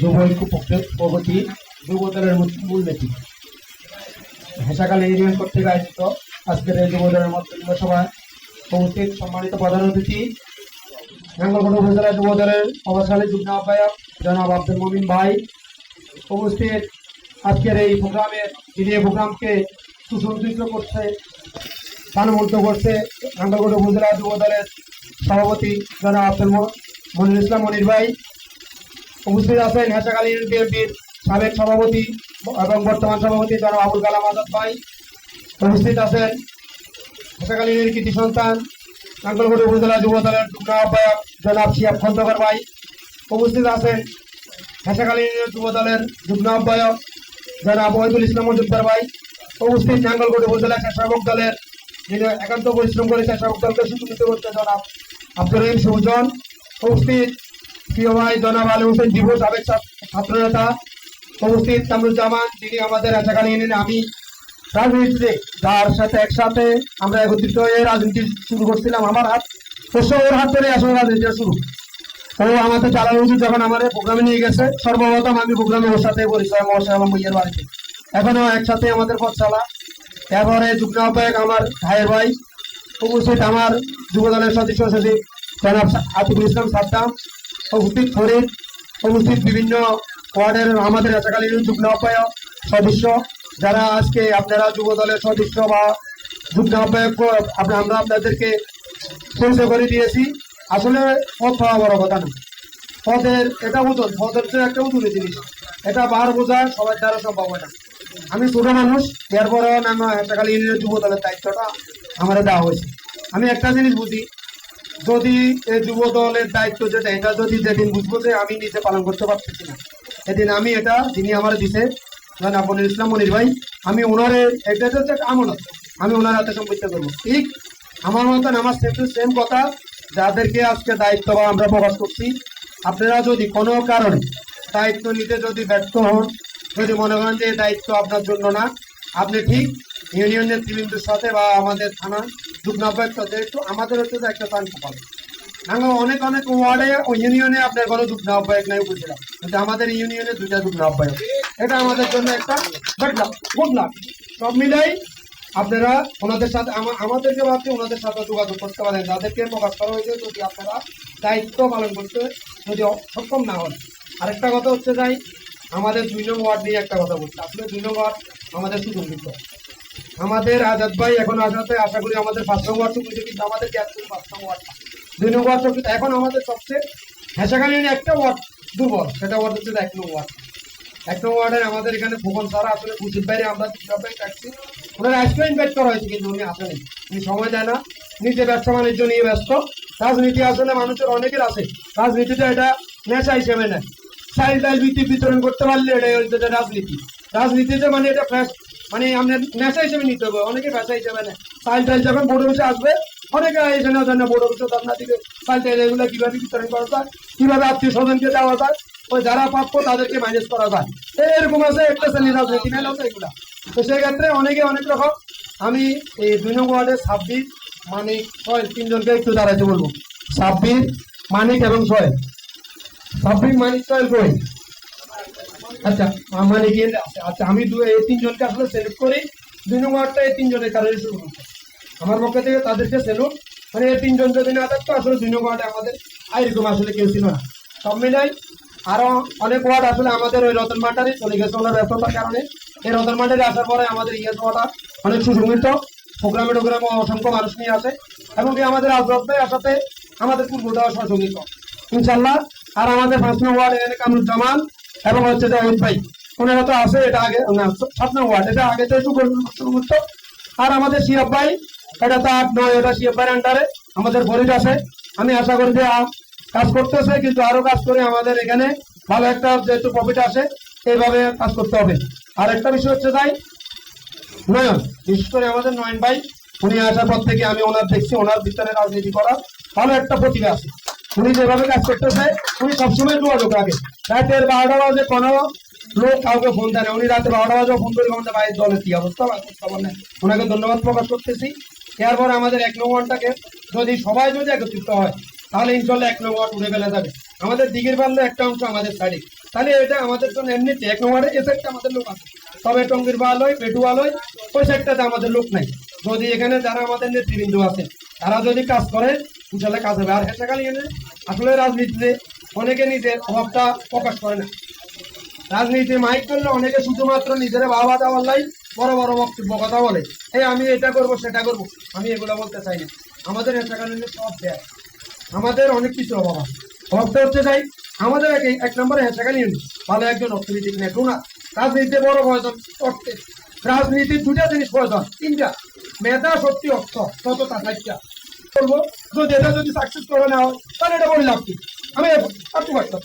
যুব ঐক্য প্রগতি যুব দলের মূলনীতি হেসাখালী ইউনিয়ন কর্তৃক আয়োজিত আজকের এই যুব দলের মতবিনিময় সভায় উপস্থিত সম্মানিত প্রধান অতিথি নাঙ্গলকোট উপজেলা যুব দলের প্রভাবশালী যুগ্ম আহ্বায়ক জনাব আব্দুল মমিন ভাই, উপস্থিত আজকের এই প্রোগ্রামের যিনি এই প্রোগ্রামকে সুসজ্জিত করছে, প্রাণবন্ত করছে নাঙ্গলকোট উপজেলা যুব দলের সভাপতি জনাব আব্দুল মনির ইসলাম মনির ভাই, উপস্থিত আছেন হেসাখালী ইউনিয়ন বিএনপির সাবেক সভাপতি এবং বর্তমান সভাপতি জনাব আবুল কালাম আজাদ ভাই, উপস্থিত আছেন হেসাখালী ইউনিয়নের কৃতি সন্তান নাঙ্গলকোট উপজেলা যুব দলের যুগ্ম আহ্বায়ক জনাব শিয়াব খন্দকার ভাই, উপস্থিত আছেন হেসাখালী ইউনিয়ন যুব দলের যুগ্ম আহ্বায়ক জনাব ওয়াহিদুল ইসলাম মজুমদার ভাই, উপস্থিত নাঙ্গলকোট উপজেলা স্বেচ্ছাসেবক দলের যিনি একান্ত পরিশ্রম করে স্বেচ্ছাসেবক দলকে সুযোগিত করতে জনাব আব্দুর রহিম সুজন, উপস্থিত প্রিয় ভাই জনাব আলী হোসেন দিবু সাবেক ছাত্র নেতা, উপস্থিত কামরুজ্জামান যিনি আমাদের হেসাখালী ইউনিয়নে আমি রাজনীতিতে যার সাথে একসাথে আমরা একত্রিত হয়ে রাজনীতি শুরু করছিলাম, আমার হাত ওর হাত ধরে আসলে রাজনীতিটা শুরু। তো আমাদের চালানো উচিত যখন আমাদের প্রোগ্রামে নিয়ে গেছে, সর্বপ্রথম আমি প্রোগ্রামে ওর সাথে পরিচয় মহাশয় এবং বইয়ের বাড়িতে এখনো একসাথে আমাদের পথ চলা। এরপরে যুগ্ম আহ্বায়ক আমার ভাইয়ের ভাই, উপস্থিত আমার যুব দলের সদস্য সচিব জনাব আতিকুল ইসলাম সাদ্দাম, উপস্থিত ফরিদ, উপস্থিত বিভিন্ন ওয়ার্ডের আমাদের হেসাখালী যুগ্ম আহ্বায়ক সদস্য, যারা আজকে আপনারা যুব দলের সদস্য বা যুগ্ম আহ্বায়ক আমরা আপনাদেরকে পরিচয় করে দিয়েছি। আসলে পথ পাওয়া বড় কথা না, পদের এটা ওজন, পদের তো একটা উজুরি জিনিস, এটা বার বোঝা সবার দ্বারা সম্ভব হয় না। আমি ছোট মানুষ, এরপরেও নাম হেসাখালী ইউনিয়নের যুব দলের দায়িত্বটা আমার দেওয়া হয়েছে। আমি একটা জিনিস বুঝি, যদি এই যুব দলের দায়িত্ব যেটা, এটা যদি যেদিন বুঝবো যে আমি নিজে পালন করতে পারতেছি না, এদিন আমি এটা যিনি আমার দিছে জনাব মনির ইসলাম মনির ভাই, আমি ওনারে এটা হচ্ছে একটা আমানত, আমি ওনার হাতে সম্পৃক্ত করবো। ঠিক আমার মতন আমার সেম কথা যাদেরকে আজকে দায়িত্ব বা আমরা প্রকাশ করছি, আপনারা যদি কোনো কারণে দায়িত্ব নিতে যদি ব্যর্থ হন, যদি মনে করেন যে দায়িত্ব আপনার জন্য না, আপনি ঠিক ইউনিয়ন নেতৃবৃন্দের সাথে বা আমাদের থানা যুগ্ম আহ্বায়ক যেহেতু আমাদের হচ্ছে যে একটা তালিকা পাবে। আমরা অনেক ওয়ার্ডে ইউনিয়নে আপনার কোনো যুগ্ম আহ্বায়ক নাই উপজেলা, কিন্তু আমাদের ইউনিয়নে 2টা যুগ্ম আহ্বায়ক, এটা আমাদের জন্য একটা গুড লাক। সব মিলাই আপনারা ওনাদের সাথে আমাদেরকে ভাবছে ওনাদের সাথে যোগাযোগ করতে পারেন, যাদেরকে প্রকাশ করা হয়েছে, যদি আপনারা দায়িত্ব পালন করতে যদি সক্ষম না হন। আরেকটা কথা হচ্ছে যাই, আমাদের 2 নং ওয়ার্ড নিয়ে একটা কথা বলছে। আসলে 2 নং ওয়ার্ড আমাদের সুযোগিত, আমাদের আজাদ ভাই এখন আসাতে আশা করি আমাদের 5 নং ওয়ার্ড চুক্তি, কিন্তু আমাদের 5 নং ওয়ার্ড 2 নং ওয়ার্ড চুক্তি এখন আমাদের সবচেয়ে হেসাখালী একটা ওয়ার্ড দুর্বল, সেটা ওয়ার্ড হচ্ছে 1 নং ওয়ার্ড। 1 নং ওয়ার্ডের আমাদের এখানে ভুবন সারা আসলে খুশির বাইরে আমরা থাকছি, ওনার আইসক্রিম ইনভাইট করা হয়েছে কিন্তু উনি আসেনি, উনি সময় দেয় না, নিজে ব্যবসা বাণিজ্য নিয়ে ব্যস্ত। রাজনীতি আসলে মানুষের অনেকের আছে, রাজনীতিতে এটা নেশা হিসেবে নেয়, চাইল ডাল বিতরণ করতে পারলে এটাই হচ্ছে রাজনীতি। রাজনীতিতে মানে এটা মানে আপনার নেশা হিসেবে নিতে হবে, অনেকে পেশা হিসেবে নেয়। চাইল ডাল যখন বোর্ড অফিসে আসবে, অনেকে এখানে বোর্ড অফিসে আপনার দিকে চাইল ডাল এগুলো কিভাবে বিতরণ করা যায়, কিভাবে আত্মীয় স্বজনকে দেওয়া যায়, ওই যারা প্রাপ্য তাদেরকে মাইনাস করা যায়, এরকম আছে একটা শ্রেণী রাজনীতি মেল আছে এগুলা। তো সেক্ষেত্রে অনেকে অনেক রকম। আমি এই 2 নং ওয়ার্ডে 26 মানিক সোহেল 3 জনকে একটু দাঁড়াইতে বলবো। 26 মানিক এবং সোহেল, 26 মানিক সোহেল কই? আচ্ছা মানিক আছে। আচ্ছা আমি এই 3 জনকে আসলে সেলুট করি। 2 নং ওয়ার্ডটা এই 3 জনের কারণে শুরু করছে আমার পক্ষ থেকে, তাদেরকে সেলুট। মানে এই 3 জন যদি না থাকতো আসলে 2 নং ওয়ার্ডে আমাদের এরকম আসলে কেউ ছিল না। সব মিলাই আরো অনেক ওয়ার্ড আসলে আমাদের ওই রতন মাটারি চলে গেছে ওনার ব্যস্ততার কারণে। এই রতন মাটারি আসার পরে আমাদের ওয়ার্ডটা অনেক সুসংগঠিত, প্রোগ্রামে অসংখ্য মানুষ নিয়ে আসে, এবং আমাদের আজরত ভাই আসাতে আমাদের পূর্বটাও সুসংগঠিত ইনশাল্লাহ। আর আমাদের 5 নং ওয়ার্ড এখানে কামরুজ্জামান এবং হচ্ছে যে ওহিদ ভাই, ওনারা তো আছে, এটা আগে 7 নং ওয়ার্ড, এটা আগে থেকে শুরু করতো। আর আমাদের শিয়াব ভাই, এটা তো 8, 9, এটা শিয়াব ভাইয়ের আন্ডারে আমাদের ফরিদ আছে। আমি আশা করি যে কাজ করতেছে, কিন্তু আরো কাজ করে আমাদের এখানে ভালো একটা যেহেতু প্রফিট আসে, এইভাবে কাজ করতে হবে। আর একটা বিষয় হচ্ছে তাই নয়ন, বিশেষ করে আমাদের নয়ন ভাই, উনি আসার পর থেকে আমি ওনার দেখছি, ওনার ভিতরে রাজনীতি করার ভালো একটা প্রতিভা আছে। উনি যেভাবে কাজ করতেছে, উনি সবসময় যোগাযোগ রাখে। রাতের 12টা বাজে কোনো লোক কাউকে ফোন দেয় না, উনি রাতে 12টা বাজে ফোন করে আমাদের ভাইয়ের দলের কি অবস্থা খবর নেই। ওনাকে ধন্যবাদ প্রকাশ করতেছি। এরপরে আমাদের 1 নং ওয়ার্ডটাকে যদি সবাই একত্রিত হয়, তাহলে ইনশাল্লাহ 1 নং ওয়ার্ড উড়ে ফেলা যাবে। আমাদের দিঘির পাল্লা একটা অংশ আমাদের সাইডে, তাহলে এটা আমাদের জন্য এমনিতে 1 নং ওয়ার্ডে এই সাইডটা আমাদের লোক আছে, তবে টঙ্গির বালয় পেটুয়ালয় ওই সাইডটাতে আমাদের লোক নাই। যদি এখানে যারা আমাদের নেতৃবৃন্দ আছে তারা যদি কাজ করে ইনশাল্লাহ কাজ হবে। আর হেসাকাল ইউনিয়নে আসলে রাজনীতিতে অনেকে নিজের অভাবটা প্রকাশ করে না। রাজনীতি মাইক করলে অনেকে শুধুমাত্র নিজের বাবা দেওয়ার বড় বড় বক্তব্য কথা বলে, এই আমি এটা করব সেটা করব। আমি এগুলো বলতে চাই না। আমাদের হেসাকাল ইউনিয়নে সব দেয়, আমাদের অনেক কিছু অভাব আছে। অভাবটা হচ্ছে চাই আমাদের এক নম্বরে হেসাকাল ইউনিয়ন ভালো একজন অর্থনীতিক নেতা না। রাজনীতিতে বড় প্রয়োজন করতে, রাজনীতির দুটা জিনিস প্রয়োজন, তিনটা: মেধা, শক্তি, অর্থ, সততা, সাহিত্যা। বলবো যদি এটা যদি সাকসেস করে না হয় তাহলে এটা বলে লাভ কি? আমি একটু কথা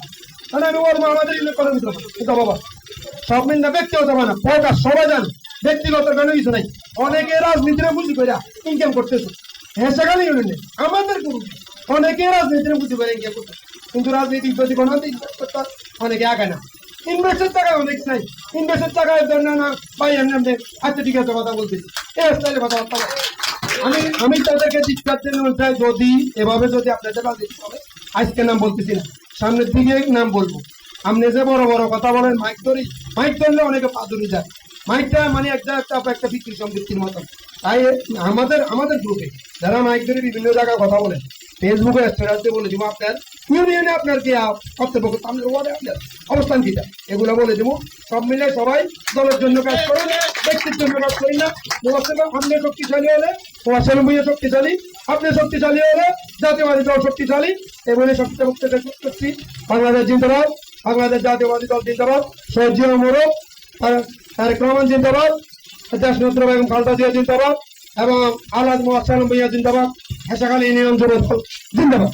তাহলে আমি বলবো আমাদের ইলেকট্রনের ভিতরে এটা বাবা সব মিল না, ব্যক্তিগত হবে না, প্রকাশ সবাই জান, ব্যক্তিগত কেন কিছু নাই। অনেকে রাজনীতিরে বুঝি করে ইনকাম করতেছে, হেসাকাল ইউনিয়নে আমাদের গুরু অনেকে রাজনীতিরে বুঝি করে ইনকাম করতেছে, কিন্তু রাজনীতি যদি কোনো অনেকে আগায় না। ইনভেস্টের টাকা অনেক নাই, ইনভেস্টের টাকায় না ভাই এমনি আচ্ছা ঠিক আছে কথা বলতেছি এই স্টাইলে কথাবার্তা। আমি তাদেরকে জিজ্ঞাসা করতে চাই, যদি এভাবে যদি আপনাদের রাজনীতি হবে, আজকে নাম বলতেছি না, সামনের দিকে নাম বলবো। আপনি যে বড় বড় কথা বলেন মাইক ধরি, মাইক ধরলে অনেকে পাদুরি যায়। মাইকটা মানে একটা বিক্রি সম্পত্তির মতন। তাই আমাদের গ্রুপে যারা মাইক ধরে বিভিন্ন জায়গায় কথা বলেন, ফেসবুকে স্ট্যাটাসে বলে দিব আপনার ইউনিয়নে আপনার কি কর্তব্য, আপনার ওয়ার্ডে আপনার অবস্থান কিটা, এগুলো বলে দেবো। সব মিলে সবাই দলের জন্য কাজ করেন, ব্যক্তির জন্য কাজ করি না। আপনি শক্তিশালী হলে ওয়াসালম ভূঁইয়া শক্তিশালী, আপনি শক্তিশালী হলে জাতীয়বাদী দল শক্তিশালী। এগুলি শক্তিশালী করছি। বাংলাদেশ জিন্দাবাদ, বাংলাদেশ জাতীয়বাদী দল জিন্দাবাদ, সজিয়া মোরক তারেক রহমান জিন্দাবাদ, দেশনেত্রী বেগম খালেদা জিয়া জিন্দাবাদ এবং আলহাজ ওয়াসালম ভূঁইয়া জিন্দাবাদ, হেসাকাল ইউনিয়ন যুব দল জিন্দাবাদ।